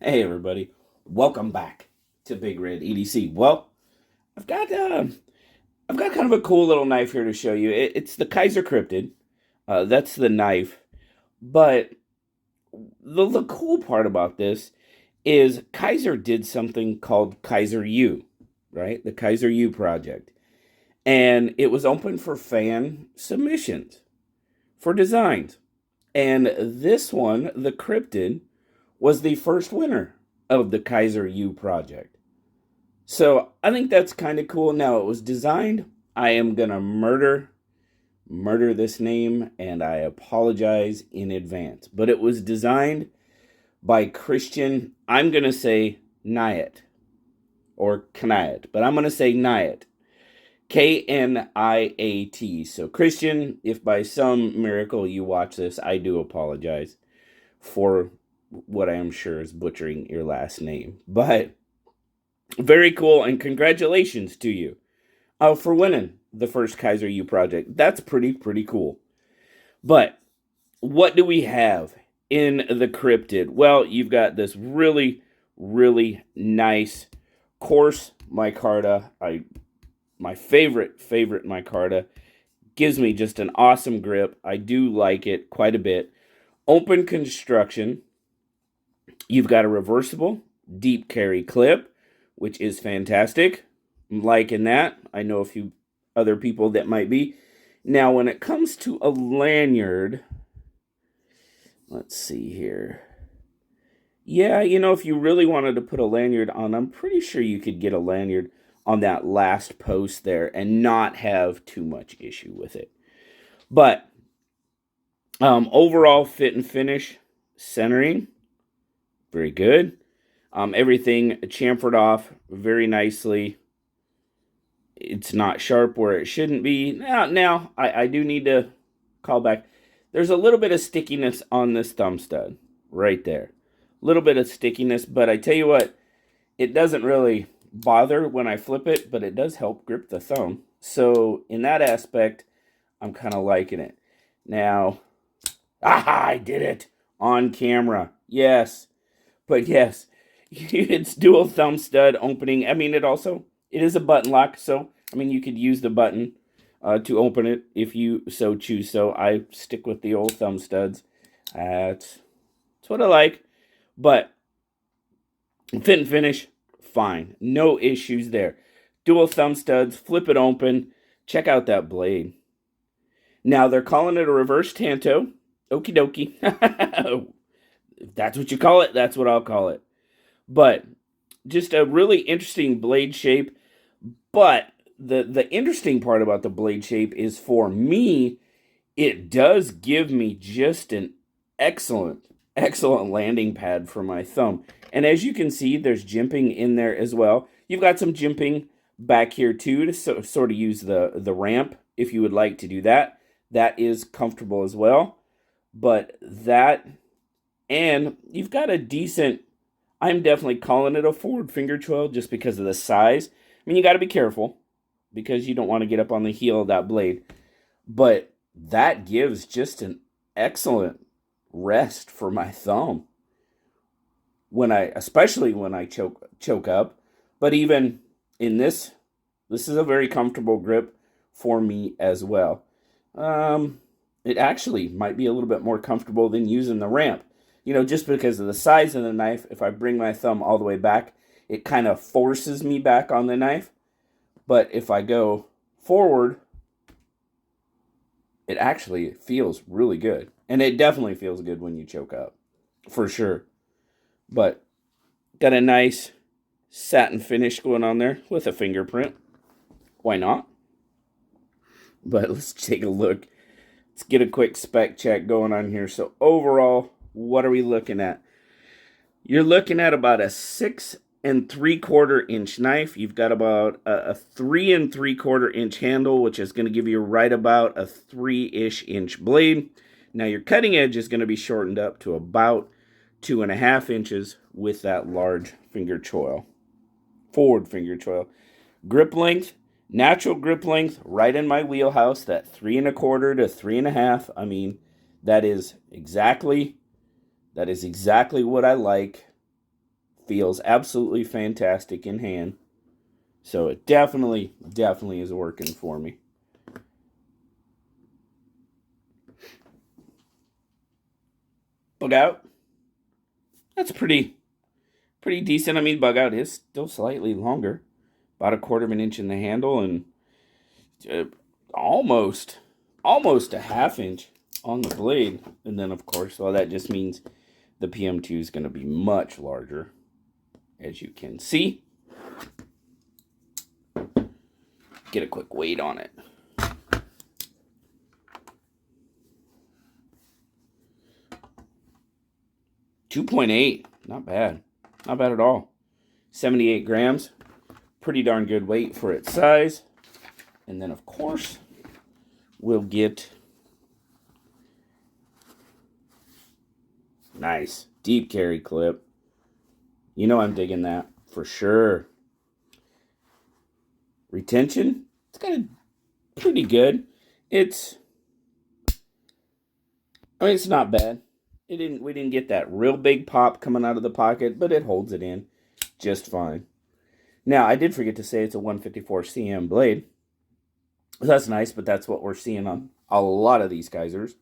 Hey everybody, welcome back to BigRedEDC. Well, I've got kind of a cool little knife here to show you. It's the Kizer Cryptid. That's the knife. But the cool part about this is Kizer did something called Kizer U, right? The Kizer U project, and it was open for fan submissions for designs. And this one, the Cryptid, was the first winner of the Kizer U project. So I think that's kind of cool. Now, it was designed. I am going to murder this name, and I apologize in advance. But it was designed by Christian, I'm going to say Knight, or Knight, but I'm going to say Knight. Kniat. So Christian, if by some miracle you watch this, I do apologize for what I am sure is butchering your last name. But very cool, and congratulations to you for winning the first Kizer U project. That's pretty cool. But what do we have in the Cryptid? Well, you've got this really nice coarse micarta. My favorite micarta. Gives me just an awesome grip. I do like it quite a bit. Open construction. You've got a reversible deep carry clip, which is fantastic. I'm liking that. I know a few other people that might be. Now, when it comes to a lanyard, let's see here. Yeah, if you really wanted to put a lanyard on, I'm pretty sure you could get a lanyard on that last post there and not have too much issue with it. But overall fit and finish, centering, very good. Everything chamfered off very nicely. It's not sharp where it shouldn't be. Now I do need to call back. There's a little bit of stickiness on this thumb stud right there. A little bit of stickiness, but I tell you what, it doesn't really bother when I flip it, but it does help grip the thumb. So in that aspect, I'm kind of liking it. Now, I did it on camera. Yes. But yes, it's dual thumb stud opening. I mean, it is a button lock, so I mean, you could use the button to open it if you so choose. So I stick with the old thumb studs. That's what I like. But fit and finish, fine. No issues there. Dual thumb studs, flip it open. Check out that blade. Now, they're calling it a reverse tanto. Okie dokie. If that's what you call it, that's what I'll call it. But just a really interesting blade shape. But the interesting part about the blade shape is, for me, it does give me just an excellent landing pad for my thumb. And as you can see, there's jimping in there as well. You've got some jimping back here too to sort of use the ramp if you would like to do that. That is comfortable as well. But that, and you've got a decent, I'm definitely calling it a forward finger choil just because of the size. I mean, you got to be careful because you don't want to get up on the heel of that blade. But that gives just an excellent rest for my thumb especially when I choke up. But even in this is a very comfortable grip for me as well. It actually might be a little bit more comfortable than using the ramp. Just because of the size of the knife, if I bring my thumb all the way back, it kind of forces me back on the knife. But if I go forward, it actually feels really good. And it definitely feels good when you choke up, for sure. But got a nice satin finish going on there with a fingerprint. Why not? But let's take a look. Let's get a quick spec check going on here. So overall, what are we looking at? You're looking at about a 6 3/4 inch knife. You've got about a 3 3/4 inch handle, which is going to give you right about a 3-ish inch blade. Now your cutting edge is going to be shortened up to about 2.5 inches with that large finger choil, forward finger choil. Grip length, natural grip length, right in my wheelhouse, that 3 1/4 to 3.5. I mean, that is exactly what I like feels absolutely fantastic in hand. So it definitely is working for me. Bug out. That's pretty decent. I mean, bug out is still slightly longer. About 1/4 inch in the handle and almost a 1/2 inch on the blade. And then, of course, well, that just means the PM2 is going to be much larger, as you can see. Get a quick weight on it. .8, not bad. Not bad at all. 78 grams. Pretty darn good weight for its size. And then, of course, we'll get nice deep carry clip. You know I'm digging that for sure. Retention, it's kind of pretty good. It's not bad. We didn't get that real big pop coming out of the pocket, but it holds it in just fine. Now, I did forget to say it's a 154 cm blade. That's nice, but that's what we're seeing on a lot of these Kizers.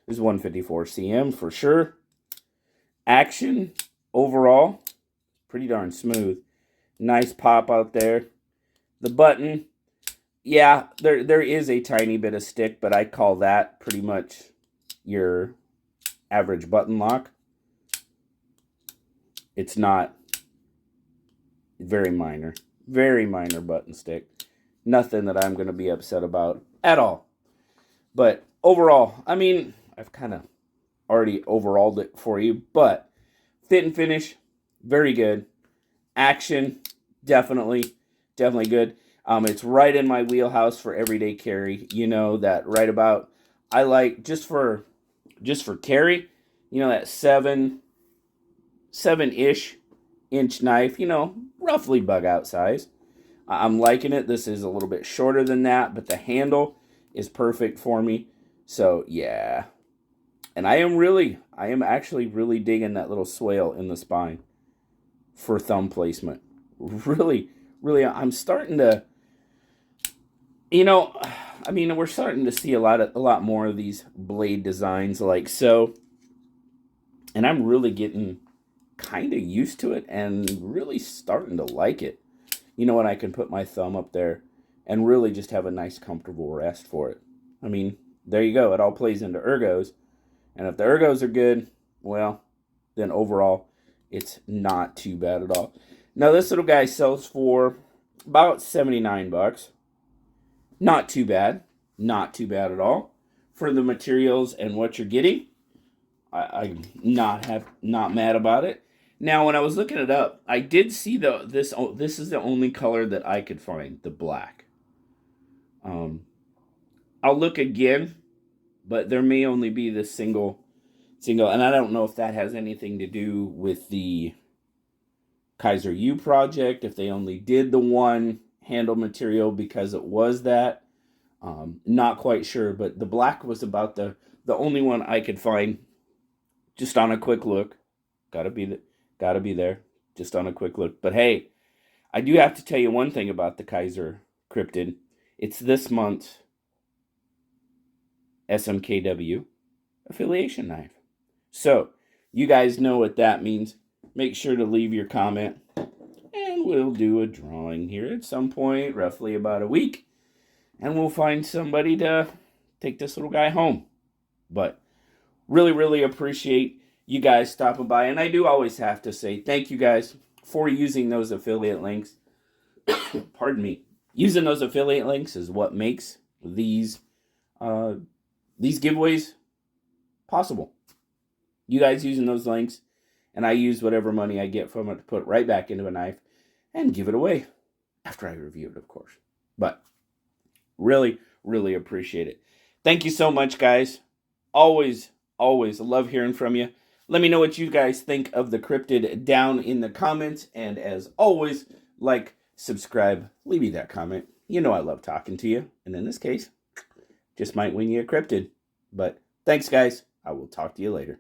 Is 154 cm for sure. Action overall, pretty darn smooth. Nice pop out there. The button, yeah, there is a tiny bit of stick, but I call that pretty much your average button lock. It's not very minor button stick. Nothing that I'm going to be upset about at all. But overall, I mean, I've kind of already overhauled it for you, but fit and finish, very good. Action, definitely good. It's right in my wheelhouse for everyday carry. You know that right about, I like just for carry, you know, that 7-ish inch knife, you know, roughly bug out size. I'm liking it. This is a little bit shorter than that, but the handle is perfect for me. So yeah. And I am actually really digging that little swale in the spine for thumb placement. Really, I'm starting to, you know, I mean, we're starting to see a lot more of these blade designs like so. And I'm really getting kind of used to it and really starting to like it. You know, when I can put my thumb up there and really just have a nice, comfortable rest for it. I mean, there you go. It all plays into ergos. And if the ergos are good, well, then overall, it's not too bad at all. Now, this little guy sells for about 79 bucks. Not too bad. Not too bad at all. For the materials and what you're getting, I'm not mad about it. Now, when I was looking it up, I did see this is the only color that I could find, the black. I'll look again, but there may only be this single, and I don't know if that has anything to do with the Kizer U project, if they only did the one handle material because it was that. Not quite sure, but the black was about the only one I could find just on a quick look. Gotta be there just on a quick look. But hey, I do have to tell you one thing about the Kizer Cryptid. It's this month's SMKW affiliation knife. So, you guys know what that means. Make sure to leave your comment. And we'll do a drawing here at some point, roughly about a week. And we'll find somebody to take this little guy home. But really appreciate you guys stopping by. And I do always have to say thank you guys for using those affiliate links. Pardon me. Using those affiliate links is what makes these giveaways possible. You guys using those links, and I use whatever money I get from it to put it right back into a knife and give it away after I review it, of course. But really appreciate it. Thank you so much, guys. Always love hearing from you. Let me know what you guys think of the Cryptid down in the comments. And as always, like, subscribe, leave me that comment. You know I love talking to you. And in this case, just might win you a Cryptid. But thanks, guys. I will talk to you later.